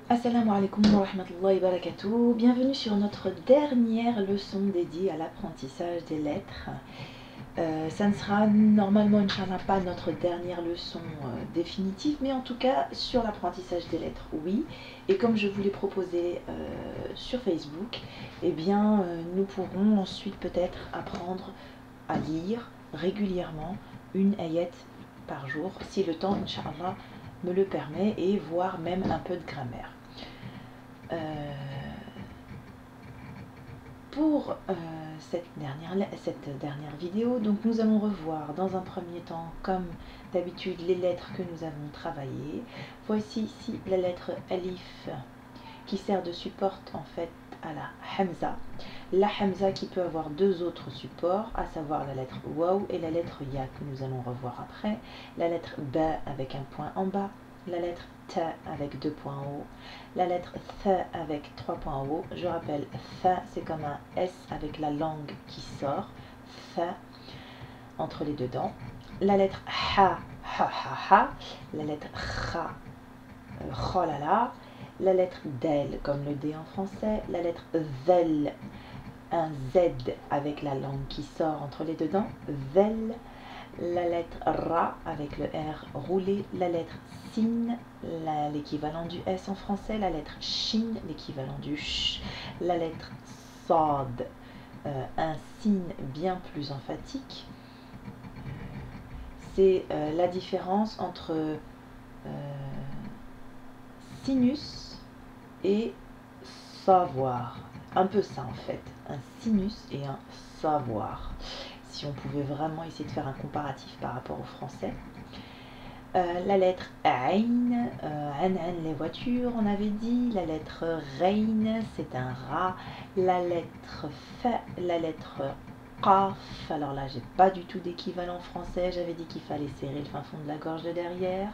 Assalamu alaikum wa rahmatullahi wa barakatuh. Bienvenue sur notre dernière leçon dédiée à l'apprentissage des lettres. Ça ne sera normalement, Inch'Allah, pas notre dernière leçon définitive, mais en tout cas sur l'apprentissage des lettres, oui. Et comme je vous l'ai proposé sur Facebook, eh bien, nous pourrons ensuite peut-être apprendre à lire régulièrement une ayat par jour, si le temps, Inch'Allah, me le permet, et voire même un peu de grammaire. Pour cette dernière vidéo, donc nous allons revoir dans un premier temps, comme d'habitude, les lettres que nous avons travaillées. Voici ici la lettre Alif qui sert de support en fait à la Hamza. La Hamza qui peut avoir deux autres supports, à savoir la lettre Waw et la lettre Ya que nous allons revoir après. La lettre Ba avec un point en bas, la lettre Ta avec deux points en haut, la lettre Tha avec trois points en haut. Je rappelle, Tha c'est comme un S avec la langue qui sort, Tha entre les deux dents. La lettre Ha, Ha Ha Ha, la lettre Kha, Kholala, la lettre Del comme le D en français, la lettre Zel, un Z avec la langue qui sort entre les deux dents, Zel, la lettre Ra avec le R roulé, la lettre Sin, l'équivalent du S en français, la lettre Shin, l'équivalent du Sh, la lettre Sad, un Sin bien plus emphatique. C'est la différence entre sinus et savoir. Un peu ça en fait, un sinus et un savoir. Si on pouvait vraiment essayer de faire un comparatif par rapport au français. La lettre Ain, les voitures, on avait dit. La lettre Rein, c'est un rat. La lettre Fa, la lettre Qaf. Alors là, j'ai pas du tout d'équivalent français. J'avais dit qu'il fallait serrer le fin fond de la gorge de derrière.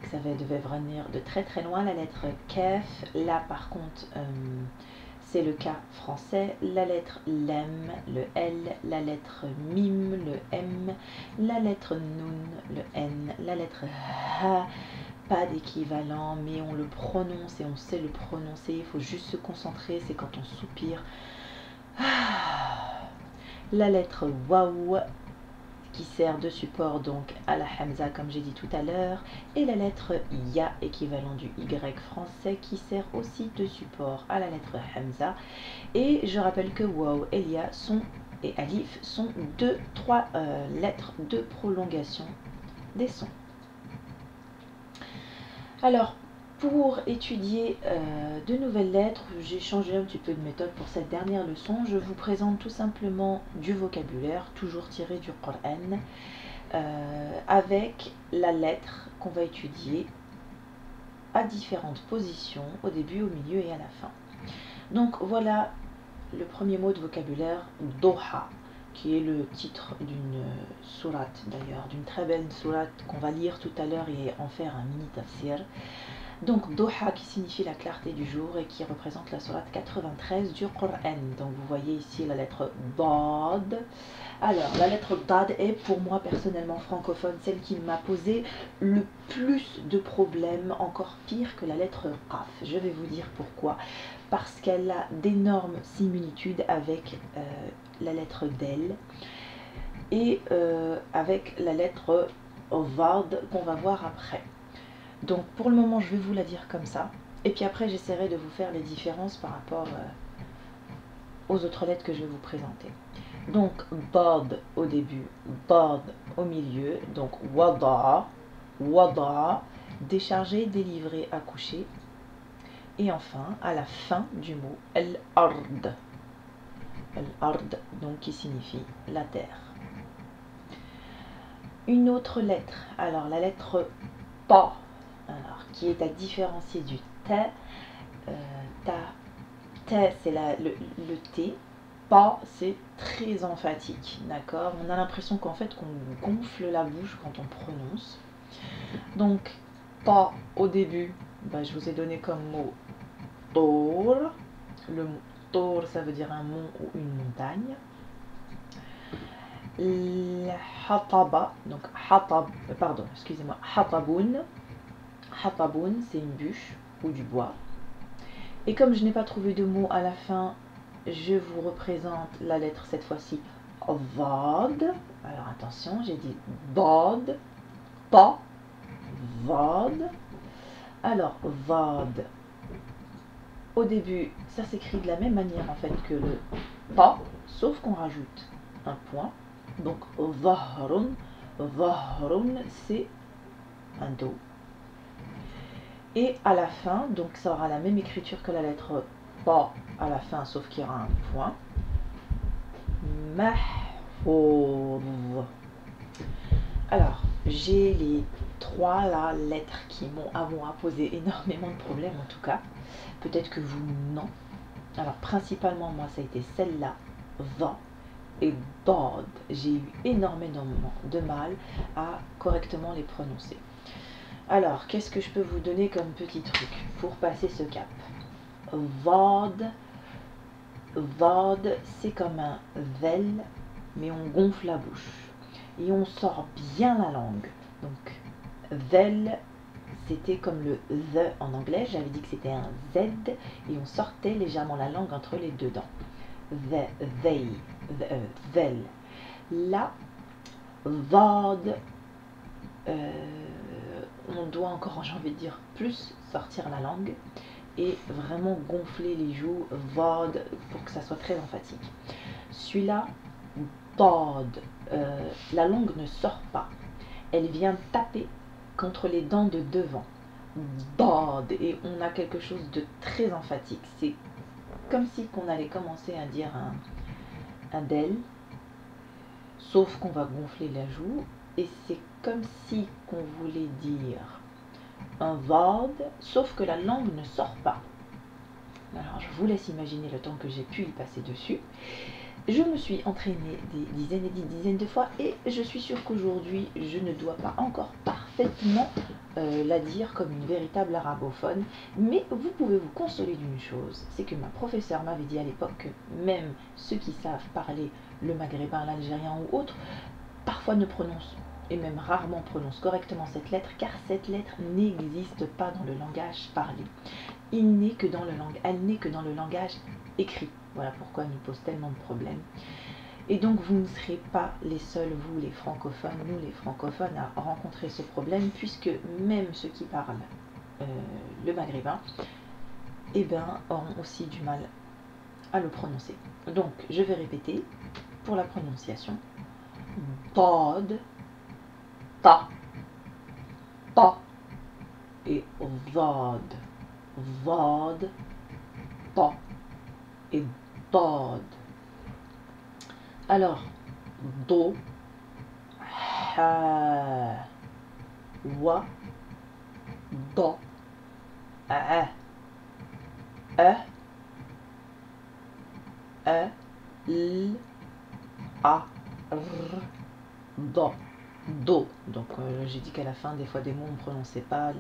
Que ça devait venir de très très loin. La lettre Kaf, là par contre, c'est le cas français. La lettre Lem, le L, la lettre Mim, le M, la lettre Nun, le N, la lettre Ha, pas d'équivalent, mais on le prononce et on sait le prononcer. Il faut juste se concentrer, c'est quand on soupire. La lettre Waw, qui sert de support donc à la Hamza comme j'ai dit tout à l'heure, et la lettre Ya, équivalent du Y français, qui sert aussi de support à la lettre Hamza. Et je rappelle que Waw et Ya et Alif sont trois lettres de prolongation des sons. Alors, pour étudier de nouvelles lettres, j'ai changé un petit peu de méthode pour cette dernière leçon. Je vous présente tout simplement du vocabulaire, toujours tiré du Coran, avec la lettre qu'on va étudier à différentes positions, au début, au milieu et à la fin. Donc voilà le premier mot de vocabulaire, Doha, qui est le titre d'une sourate d'ailleurs, d'une très belle sourate qu'on va lire tout à l'heure et en faire un mini tafsir. Donc Doha qui signifie la clarté du jour et qui représente la sourate 93 du Coran. Donc vous voyez ici la lettre Dad. Alors la lettre Dad est pour moi personnellement francophone celle qui m'a posé le plus de problèmes, encore pire que la lettre Qaf. Je vais vous dire pourquoi. Parce qu'elle a d'énormes similitudes avec la lettre Del et avec la lettre Vard qu'on va voir après. Donc pour le moment je vais vous la dire comme ça, et puis après j'essaierai de vous faire les différences par rapport aux autres lettres que je vais vous présenter. Donc Dad au début, Dad au milieu, donc Wada, Wada, décharger, délivrer, accoucher, et enfin à la fin du mot Al-Ard, Al-Ard donc qui signifie la terre. Une autre lettre, alors la lettre Ta, alors, qui est à différencier du ta. Ta c'est le T, pas c'est très emphatique, d'accord. On a l'impression qu'en fait qu'on gonfle la bouche quand on prononce. Donc ta au début, je vous ai donné comme mot tour. Le mot tour ça veut dire un mont ou une montagne. Hataba, donc hatab, pardon, excusez-moi, hatabun. Hatabun, c'est une bûche ou du bois. Et comme je n'ai pas trouvé de mot à la fin, je vous représente la lettre cette fois-ci Vod. Alors attention, j'ai dit Bod, pas, Vod. Alors Vod, au début, ça s'écrit de la même manière en fait que le pas, sauf qu'on rajoute un point. Donc Vahrun, Vahrun, c'est un do. Et à la fin, donc ça aura la même écriture que la lettre pas à la fin, sauf qu'il y aura un point. Mahfouz. Alors, j'ai les trois là, lettres qui m'ont posé énormément de problèmes en tout cas. Peut-être que vous, non. Alors, principalement, moi, ça a été celle-là, va et dod. J'ai eu énormément de mal à correctement les prononcer. Alors, qu'est-ce que je peux vous donner comme petit truc pour passer ce cap? Vod, Vod, c'est comme un vel, mais on gonfle la bouche. Et on sort bien la langue. Donc, vel, c'était comme le the en anglais. J'avais dit que c'était un z, et on sortait légèrement la langue entre les deux dents. The, they, vel. Là, Vod, on doit encore, j'ai envie de dire, plus sortir la langue et vraiment gonfler les joues, Vod, pour que ça soit très emphatique. Celui-là, Bod, la langue ne sort pas. Elle vient taper contre les dents de devant. Bod, et on a quelque chose de très emphatique. C'est comme si qu'on allait commencer à dire un del, sauf qu'on va gonfler la joue, et c'est comme si qu'on voulait dire un vod, sauf que la langue ne sort pas. Alors je vous laisse imaginer le temps que j'ai pu y passer dessus. Je me suis entraînée des dizaines et des dizaines de fois et je suis sûre qu'aujourd'hui je ne dois pas encore parfaitement la dire comme une véritable arabophone, mais vous pouvez vous consoler d'une chose, c'est que ma professeure m'avait dit à l'époque que même ceux qui savent parler le maghrébin, l'algérien ou autre, parfois ne prononcent et même rarement prononcent correctement cette lettre, car cette lettre n'existe pas dans le langage parlé. Elle n'est que dans le langage écrit. Voilà pourquoi elle nous pose tellement de problèmes. Et donc vous ne serez pas les seuls, vous les francophones, nous les francophones, à rencontrer ce problème, puisque même ceux qui parlent le maghrébin, eh ben, auront aussi du mal à le prononcer. Donc je vais répéter pour la prononciation. Bod, ta, ta et vod, vod, ta et bod. Alors, do, ha, wa, da, a, l, a, r, da, do. Donc j'ai dit qu'à la fin, des fois des mots on ne prononçait pas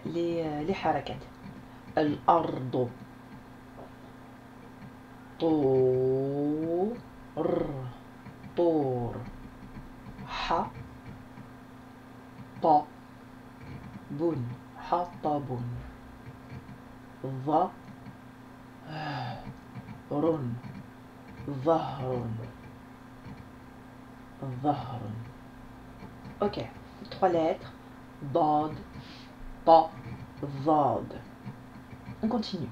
les harakat. Al-ardo, طور طور ح ط بن حطب ظ رن ظهر ظهر. Ok, 3 lettres, bod, pa, vod. On continue.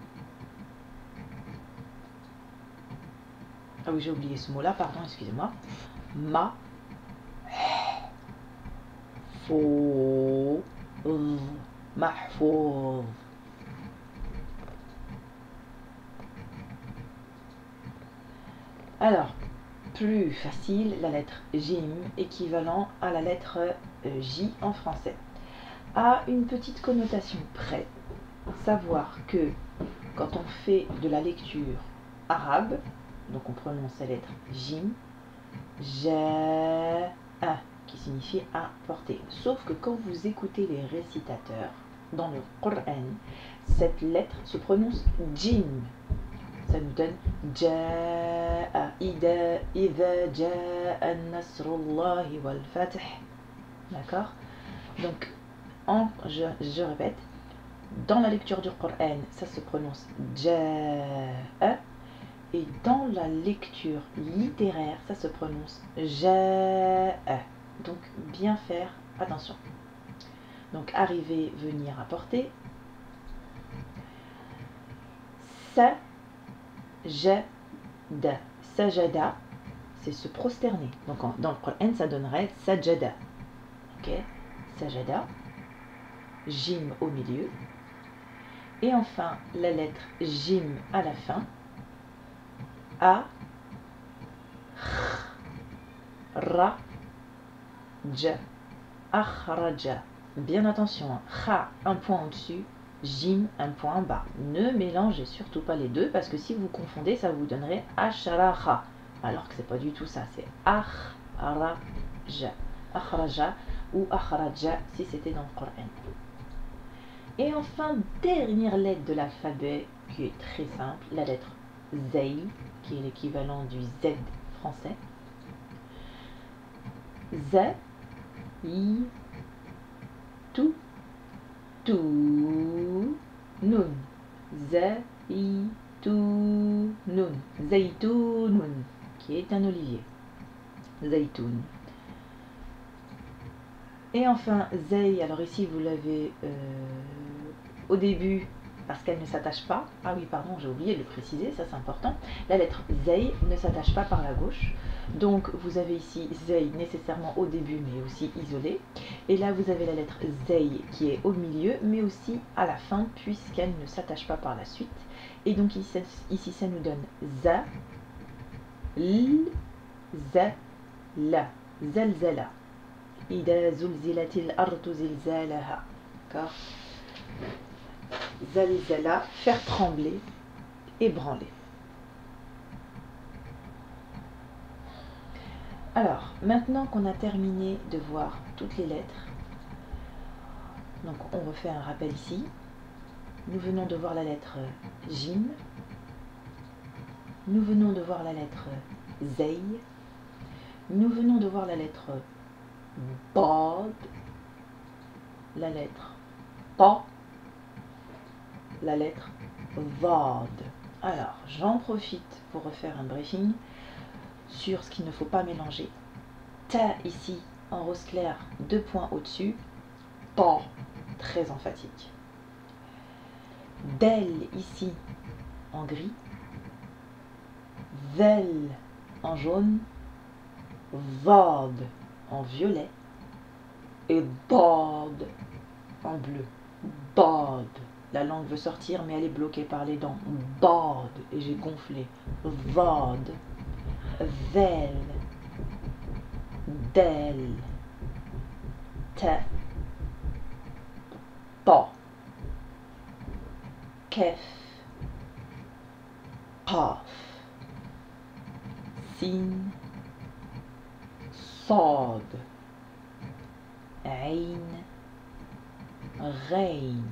Ah oui, j'ai oublié ce mot-là, pardon, excusez-moi. Ma, fo, mahfouz. Alors, plus facile, la lettre Jim, équivalent à la lettre J en français, a une petite connotation près. Savoir que quand on fait de la lecture arabe, donc on prononce la lettre Jim, J'a, qui signifie apporter. Sauf que quand vous écoutez les récitateurs dans le Coran, cette lettre se prononce Jim. Ça nous donne Ja'a, Ida Ja'a Nasrullahi wal Fath. D'accord? Donc, je répète, Dans la lecture du Coran, ça se prononce ja'a. Et dans la lecture littéraire, ça se prononce ja'a. Donc bien faire attention. Donc arriver, venir, apporter. Sajada. Sajada, c'est se prosterner. Donc dans le Coran, ça donnerait sajada. Ok, sajada. Jim au milieu. Et enfin, la lettre jim à la fin. A, ra, ja, akhraja. Bien attention, kha, un point au-dessus, jim, un point en bas. Ne mélangez surtout pas les deux parce que si vous confondez, ça vous donnerait asharaha. Alors que c'est pas du tout ça, c'est akhraja. Akhraja ou akhraja si c'était dans le Coran. Et enfin, dernière lettre de l'alphabet qui est très simple, la lettre Zay, qui est l'équivalent du Z français. Z, I, tu, nun. Z, I, tu, nun. Zaytoun, qui est un olivier. Zaytoun. Et enfin, Zay, alors ici vous l'avez au début parce qu'elle ne s'attache pas. Ah oui, pardon, j'ai oublié de le préciser, ça c'est important. La lettre Zay ne s'attache pas par la gauche. Donc vous avez ici Zay nécessairement au début mais aussi isolé. Et là vous avez la lettre Zay qui est au milieu mais aussi à la fin puisqu'elle ne s'attache pas par la suite. Et donc ici ça nous donne Za, L, Za, La, Zalzala. Ida zulzilatil ardu zilzalaha. D'accord. Zalzala, faire trembler, ébranler. Alors, maintenant qu'on a terminé de voir toutes les lettres, donc on refait un rappel ici. Nous venons de voir la lettre Jim. Nous venons de voir la lettre Zay. Nous venons de voir la lettre Bad, la lettre Pa, la lettre Vad. Alors, j'en profite pour refaire un briefing sur ce qu'il ne faut pas mélanger. Ta ici en rose clair, 2 points au-dessus. Pa, très emphatique. Del ici en gris. Vel en jaune. Vad en violet. Et Bad en bleu. Bad. La langue veut sortir mais elle est bloquée par les dents. Bad. Et j'ai gonflé. Vad. Vel. Del. Ta. Pa. Kef. Qaf. Sin. Sad. Ain. Rein.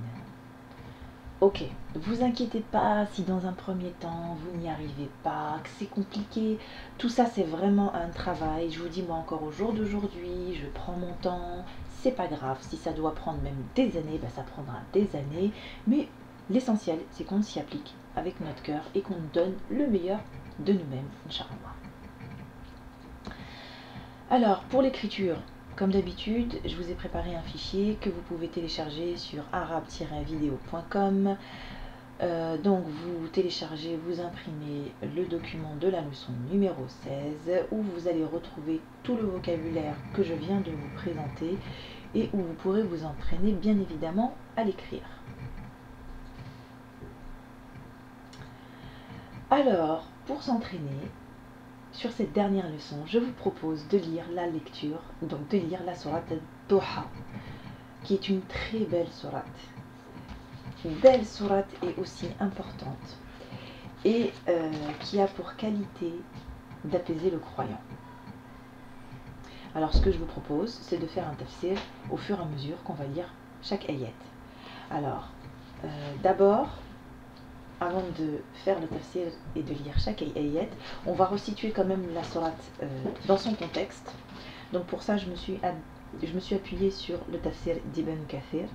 Ok, vous inquiétez pas si dans un premier temps vous n'y arrivez pas, que c'est compliqué. Tout ça c'est vraiment un travail. Je vous dis moi encore au jour d'aujourd'hui, je prends mon temps. C'est pas grave, si ça doit prendre même des années, ça prendra des années. Mais l'essentiel c'est qu'on s'y applique avec notre cœur et qu'on donne le meilleur de nous-mêmes, Inch'Allah. Alors pour l'écriture, comme d'habitude, je vous ai préparé un fichier que vous pouvez télécharger sur arabe-video.com. Donc vous téléchargez, vous imprimez le document de la leçon numéro 16 où vous allez retrouver tout le vocabulaire que je viens de vous présenter et où vous pourrez vous entraîner bien évidemment à l'écrire. Alors, pour s'entraîner, sur cette dernière leçon, je vous propose de lire la lecture, donc de lire la sourate Doha, qui est une très belle sourate. Une belle sourate et aussi importante, et qui a pour qualité d'apaiser le croyant. Alors ce que je vous propose, c'est de faire un tafsir au fur et à mesure qu'on va lire chaque ayat. Alors, d'abord, avant de faire le tafsir et de lire chaque ayat, on va resituer quand même la sourate dans son contexte. Donc pour ça, je me suis appuyée sur le tafsir d'Ibn Kathir.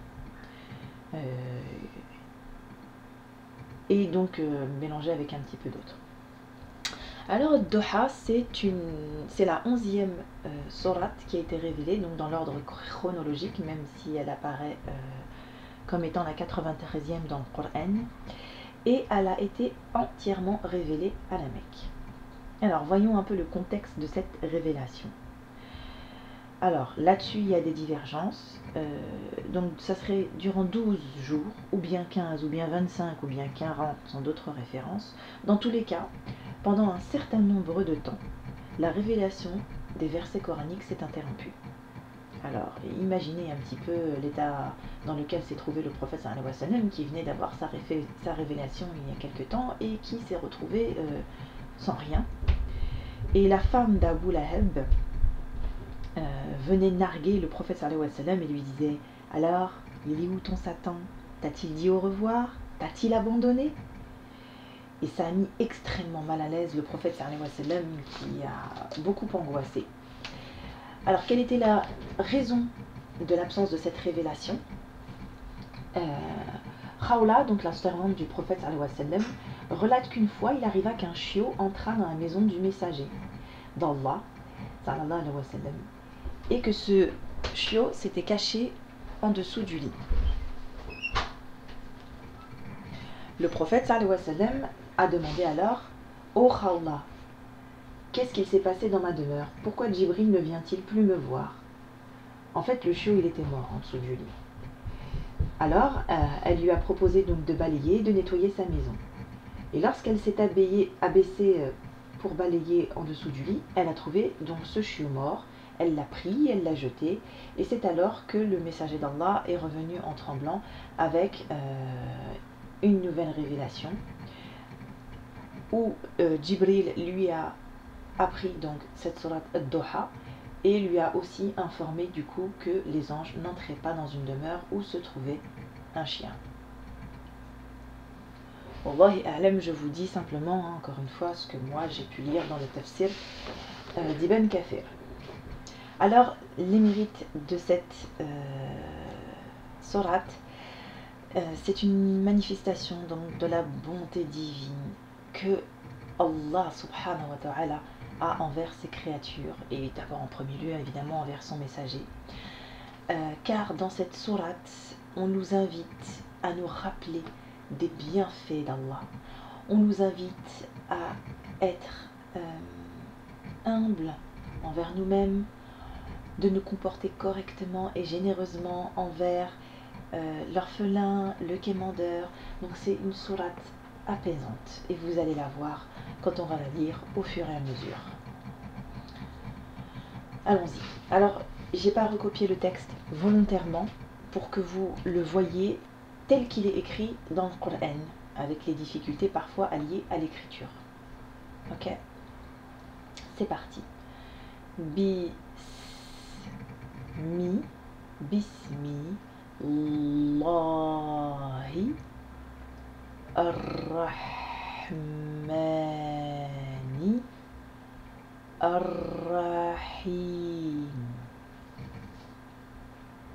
et donc mélangé avec un petit peu d'autre. Alors Doha, c'est la 11e sourate qui a été révélée, donc dans l'ordre chronologique, même si elle apparaît comme étant la 93e dans le Coran, et elle a été entièrement révélée à la Mecque. Alors voyons un peu le contexte de cette révélation. Alors là-dessus il y a des divergences, donc ça serait durant 12 jours, ou bien 15, ou bien 25, ou bien 40, sans d'autres références. Dans tous les cas, pendant un certain nombre de temps, la révélation des versets coraniques s'est interrompue. Alors imaginez un petit peu l'état dans lequel s'est trouvé le prophète sallallahu alayhi wa sallam, qui venait d'avoir sa révélation il y a quelque temps et qui s'est retrouvé sans rien. Et la femme d'Abu Lahab venait narguer le prophète sallallahu alayhi wa sallam et lui disait: alors, il est où ton Satan? T'a-t-il dit au revoir? T'a-t-il abandonné? Et ça a mis extrêmement mal à l'aise le prophète sallallahu alayhi wa sallam, qui a beaucoup angoissé. Alors, quelle était la raison de l'absence de cette révélation? Khawla, donc la servante du prophète sallallahu alayhi wa sallam, relate qu'une fois il arriva qu'un chiot entra dans la maison du messager d'Allah sallallahu alayhi wa sallam, et que ce chiot s'était caché en dessous du lit. Le prophète sallallahu alayhi wa sallam a demandé alors: ô Khawla, qu'est-ce qu'il s'est passé dans ma demeure? Pourquoi Djibril ne vient-il plus me voir? En fait, le chiot il était mort en dessous du lit. Alors elle lui a proposé donc de balayer, de nettoyer sa maison. Et lorsqu'elle s'est abaissée pour balayer en dessous du lit, elle a trouvé donc ce chiot mort. Elle l'a pris, elle l'a jeté, et c'est alors que le messager d'Allah est revenu en tremblant avec une nouvelle révélation où Djibril lui a appris donc cette sourate Ad-Doha et lui a aussi informé du coup que les anges n'entraient pas dans une demeure où se trouvait un chien. Wallahi a'lam, je vous dis simplement, hein, encore une fois, ce que moi j'ai pu lire dans le tafsir d'Ibn Kathir. Alors, les mérites de cette sourate, c'est une manifestation donc de la bonté divine que Allah subhanahu wa ta'ala a envers ses créatures, et d'abord en premier lieu évidemment envers son messager. Car dans cette sourate, on nous invite à nous rappeler des bienfaits d'Allah. On nous invite à être humbles envers nous-mêmes, de nous comporter correctement et généreusement envers l'orphelin, le quémandeur. Donc c'est une sourate apaisante, et vous allez la voir quand on va la lire au fur et à mesure. Allons-y. Alors, j'ai pas recopié le texte volontairement pour que vous le voyiez tel qu'il est écrit dans le Coran, avec les difficultés parfois liées à l'écriture. Ok? C'est parti. Bismi Allahi Ar-Rahmani Ar-Rahim.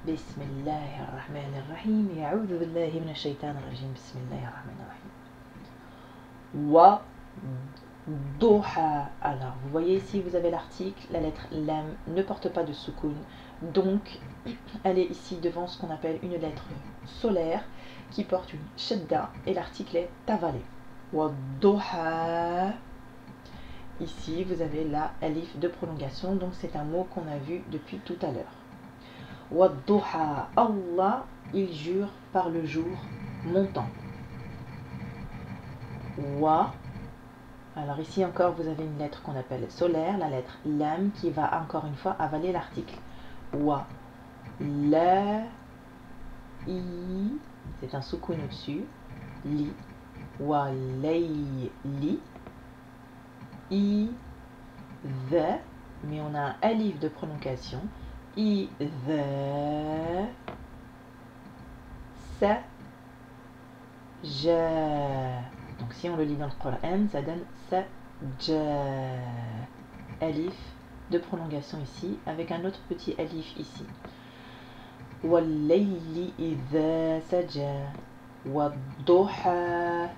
Bismillahirrahmanirrahim. Ya'udhu billahi minash shaitanir rajim. Bismillahirrahmanirrahim. Wa Doha. Alors, vous voyez ici, vous avez l'article, la lettre lam ne porte pas de soukoun, donc elle est ici devant ce qu'on appelle une lettre solaire qui porte une shadda, et l'article est tavalé. Wa Doha. Ici, vous avez la alif de prolongation, donc c'est un mot qu'on a vu depuis tout à l'heure. Wa Doha. Allah, il jure par le jour montant. Wa. Alors ici encore, vous avez une lettre qu'on appelle solaire, la lettre lam, qui va encore une fois avaler l'article. Wa. La. I. C'est un soukoun au-dessus. Li. Wa lay. Li. I. The. Mais on a un alif de prolongation. I. The. Sa. Ja. Donc si on le lit dans le Coran, ça donne Sajja. Alif de prolongation ici, avec un autre petit alif ici. والليل إذا سجى والضحى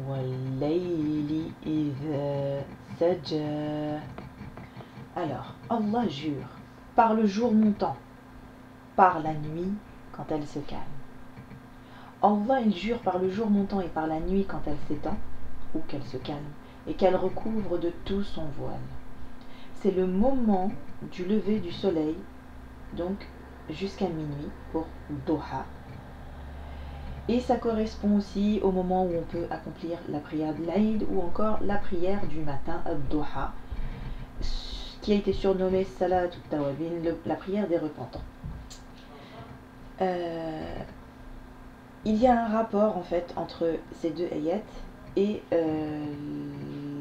والليل إذا سجى. Alors, Allah jure par le jour montant, par la nuit quand elle se calme. Allah il jure par le jour montant et par la nuit quand elle s'étend ou qu'elle se calme et qu'elle recouvre de tout son voile. C'est le moment du lever du soleil, donc jusqu'à minuit pour Doha. Et ça correspond aussi au moment où on peut accomplir la prière de l'Aïd ou encore la prière du matin, Doha, qui a été surnommée Salat Tawabin, la prière des repentants. Il y a un rapport en fait entre ces deux ayats et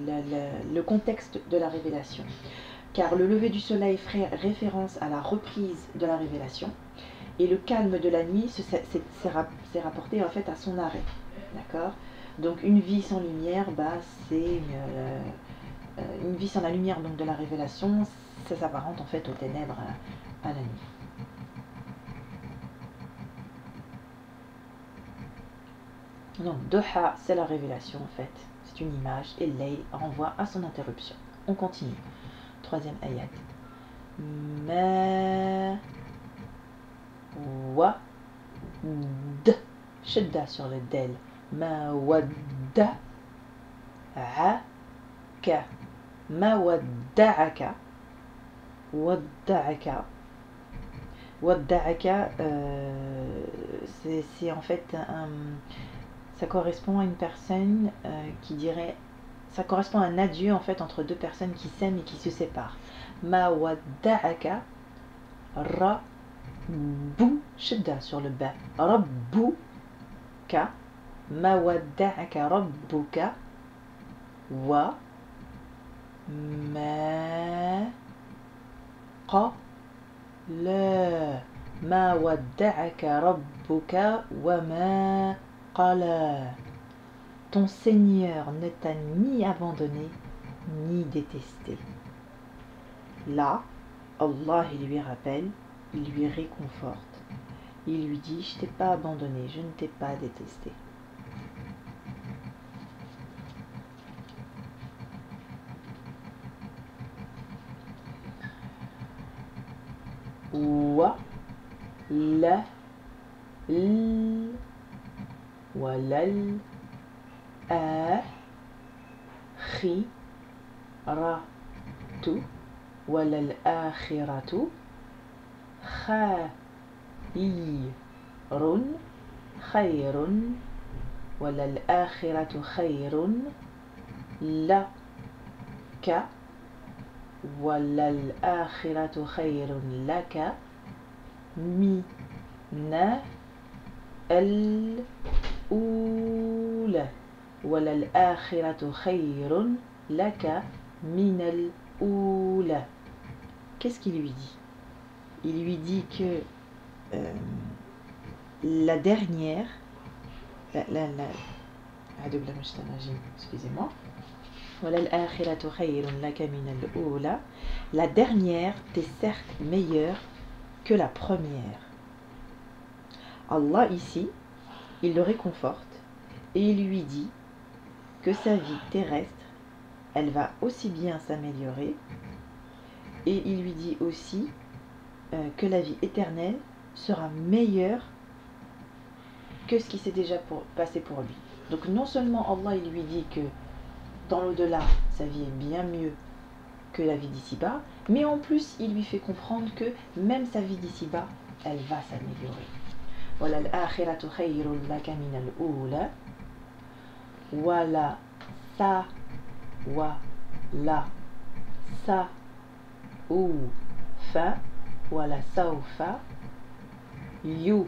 le contexte de la révélation. Car le lever du soleil ferait référence à la reprise de la révélation et le calme de la nuit c'est rapporté en fait à son arrêt. D'accord ? Donc une vie sans lumière, c'est une vie sans la lumière donc de la révélation, ça s'apparente en fait aux ténèbres à la nuit. Donc Doha, c'est la révélation en fait, c'est une image, et Layl renvoie à son interruption. On continue. Troisième ayat. Ma wa d, shadda sur le del. Ma wadda ka, ma wadda'aka, wadda'aka. Wadda'aka, c'est en fait ça correspond à une personne qui dirait, ça correspond à un adieu en fait entre deux personnes qui s'aiment et qui se séparent. Ma wadda'aka rabbu, shidda sur le ba, rabbuka, ma wadda'aka rabbuka wa ma qala, ma wadda'aka rabbuka wa ma qala. Ton Seigneur ne t'a ni abandonné ni détesté. Là, Allah il lui rappelle, il lui réconforte. Il lui dit, je t'ai pas abandonné, je ne t'ai pas détesté. Wa la l wa lal akhiratu wala al-akhiratu khayrun wala al-akhiratu khayrun laka wala al-akhiratu khayrun laka mina al-ula wala al-akhiratu khayrun laka mina al-ula. Qu'est-ce qu'il lui dit? Il lui dit que la dernière, excusez-moi, la dernière t'est certes meilleure que la première. Allah ici, il le réconforte et il lui dit que sa vie terrestre, elle va aussi bien s'améliorer, et il lui dit aussi que la vie éternelle sera meilleure que ce qui s'est déjà passé pour lui. Donc non seulement Allah il lui dit que dans l'au-delà sa vie est bien mieux que la vie d'ici-bas, mais en plus il lui fait comprendre que même sa vie d'ici-bas elle va s'améliorer. Wala al-akhiratu khayrun laka min al-ula wala sa wa la sa ou fa wala sawfa yu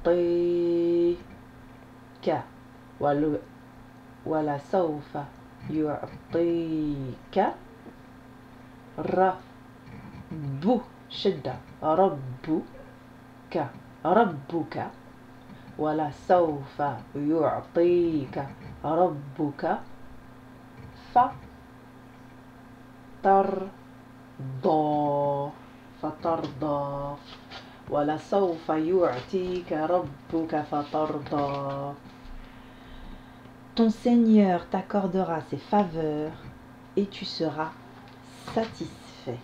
ti ka wala sawfa yu'tika rabbu shidda rabbuka wala sawfa yu'tika rabbuka fa فترضى فترضى ولسوف يعطيك ربك فترضى. Ton Seigneur t'accordera ses faveurs et tu seras satisfait.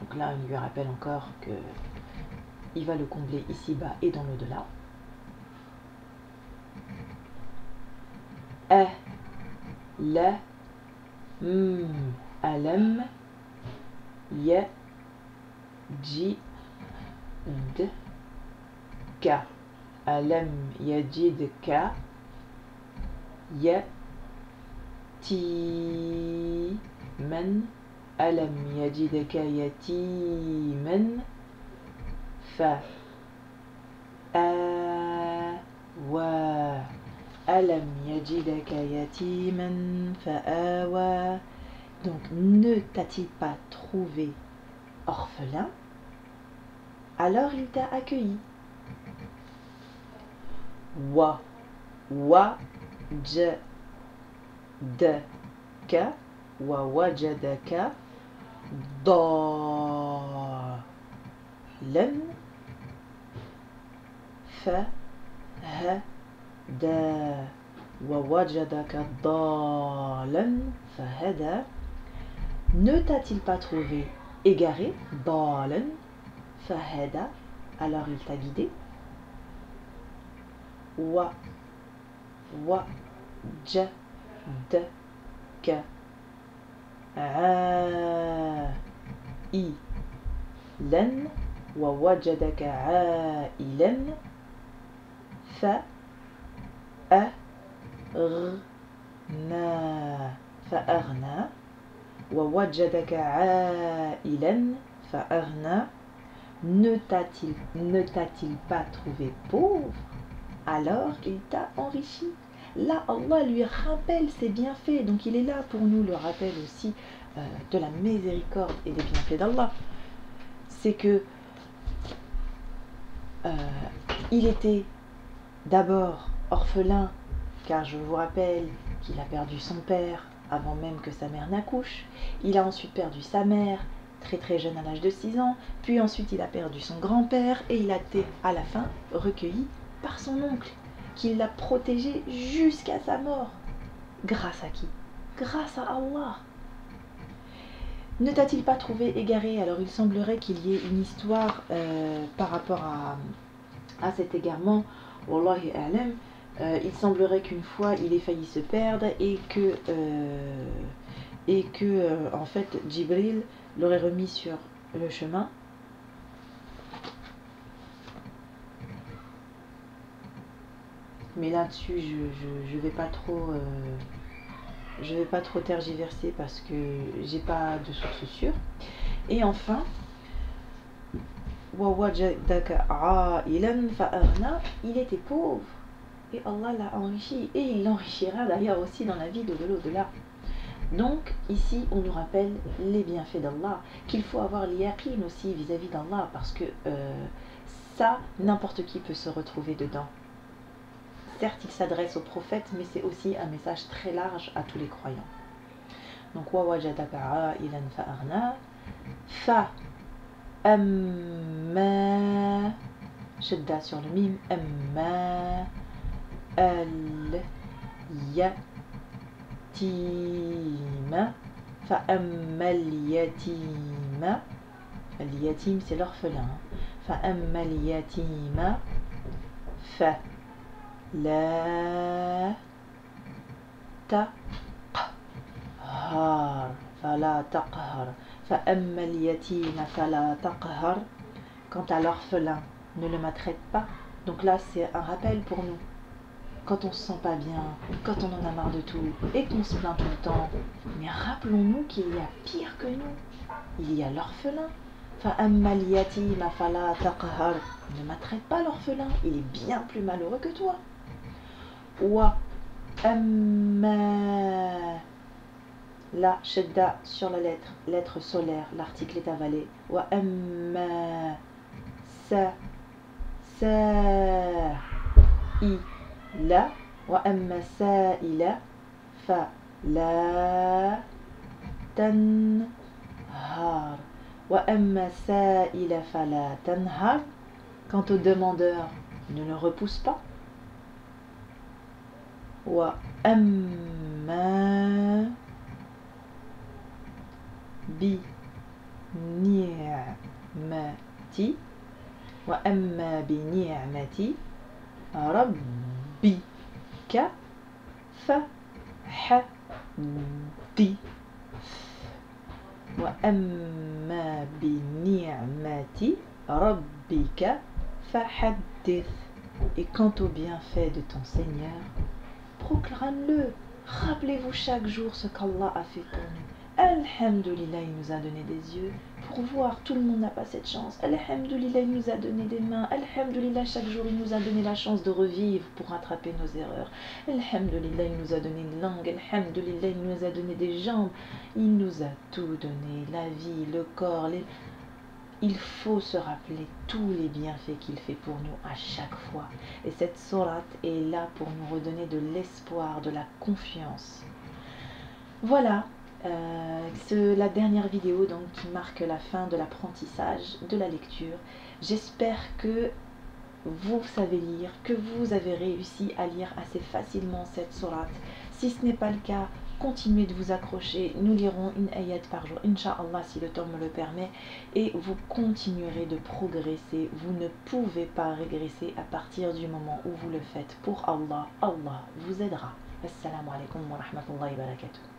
Donc là, il lui rappelle encore que il va le combler ici-bas et dans l'au-delà. La alam ya ji d ka alam yajidka yatiman alam yajidka yatiman fa awa alam yajidka yatiman fa awa. Donc ne t'a-t-il pas trouvé orphelin, alors il t'a accueilli. Wajadaka wajadaka dalan fahada wajadaka dalan fahada. Ne t'a-t-il pas trouvé égaré, dalan fahada, alors il t'a guidé. Wajadaka ailan wajadaka ailan fa'aghna وَوَجَدَكَ عَائِلًا فَأَغْنَى. Ne t'a-t-il pas trouvé pauvre, alors il t'a enrichi. Là, Allah lui rappelle ses bienfaits, donc il est là pour nous le rappel aussi de la miséricorde et des bienfaits d'Allah. C'est que il était d'abord orphelin, car je vous rappelle qu'il a perdu son père avant même que sa mère n'accouche. Il a ensuite perdu sa mère, très très jeune à l'âge de 6 ans, puis ensuite il a perdu son grand-père et il a été à la fin recueilli par son oncle, qui l'a protégé jusqu'à sa mort. Grâce à qui? Grâce à Allah. Ne t'a-t-il pas trouvé égaré? Alors il semblerait qu'il y ait une histoire par rapport à cet égarement. Wallahi a'lam. Il semblerait qu'une fois il ait failli se perdre et que en fait Jibril l'aurait remis sur le chemin. Mais là-dessus je vais pas trop tergiverser parce que j'ai pas de source sûre. Et enfin, il était pauvre et Allah l'a enrichi, et il l'enrichira d'ailleurs aussi dans la vie de l'au-delà. Donc ici on nous rappelle les bienfaits d'Allah, qu'il faut avoir l'yaqin aussi vis-à-vis d'Allah, parce que ça, n'importe qui peut se retrouver dedans. Certes, il s'adresse aux prophètes, mais c'est aussi un message très large à tous les croyants. Donc wa wajadaka ilan fa'arna fa amma, shadda sur le mim, amma al yatima fa amma al yatima, al yatim c'est l'orphelin, fa amma al yatima fa la taqhar fala taqhar fa amma al yatima fala taqhar. Quant à l'orphelin, ne le maltraite pas. Donc là c'est un rappel pour nous. Quand on se sent pas bien, quand on en a marre de tout et qu'on se plaint tout le temps, mais rappelons-nous qu'il y a pire que nous. Il y a l'orphelin. Fa amma al yatima fala taqhar. Ne maltraite pas l'orphelin, il est bien plus malheureux que toi. Wa amma, la shadda sur la lettre solaire, l'article est avalé. Wa amma سائل وأما سائل فلا تنهر وأما سائل فلا تنهر. Quant au demandeur, ne le repousse pas. وأما بنعمتي وأما بنعمتي ربك فحدث وأما بنعمة ربك فحدث. Et quant au bienfait de ton Seigneur, proclame-le. Rappelez-vous chaque jour ce qu'Allah a fait pour nous. Alhamdulillah, il nous a donné des yeux pour voir. Tout le monde n'a pas cette chance. Alhamdulillah, il nous a donné des mains. Alhamdulillah, chaque jour, il nous a donné la chance de revivre pour rattraper nos erreurs. Alhamdulillah, il nous a donné une langue. Alhamdulillah, il nous a donné des jambes. Il nous a tout donné. La vie, le corps, Il faut se rappeler tous les bienfaits qu'il fait pour nous à chaque fois. Et cette sourate est là pour nous redonner de l'espoir, de la confiance. Voilà, c'est la dernière vidéo donc, qui marque la fin de l'apprentissage de la lecture. J'espère que vous savez lire, que vous avez réussi à lire assez facilement cette sourate. Si ce n'est pas le cas, continuez de vous accrocher. Nous lirons une ayat par jour, Inch'Allah, si le temps me le permet, et vous continuerez de progresser. Vous ne pouvez pas régresser à partir du moment où vous le faites pour Allah. Allah vous aidera. Assalamu alaikum wa rahmatullahi wa barakatuh.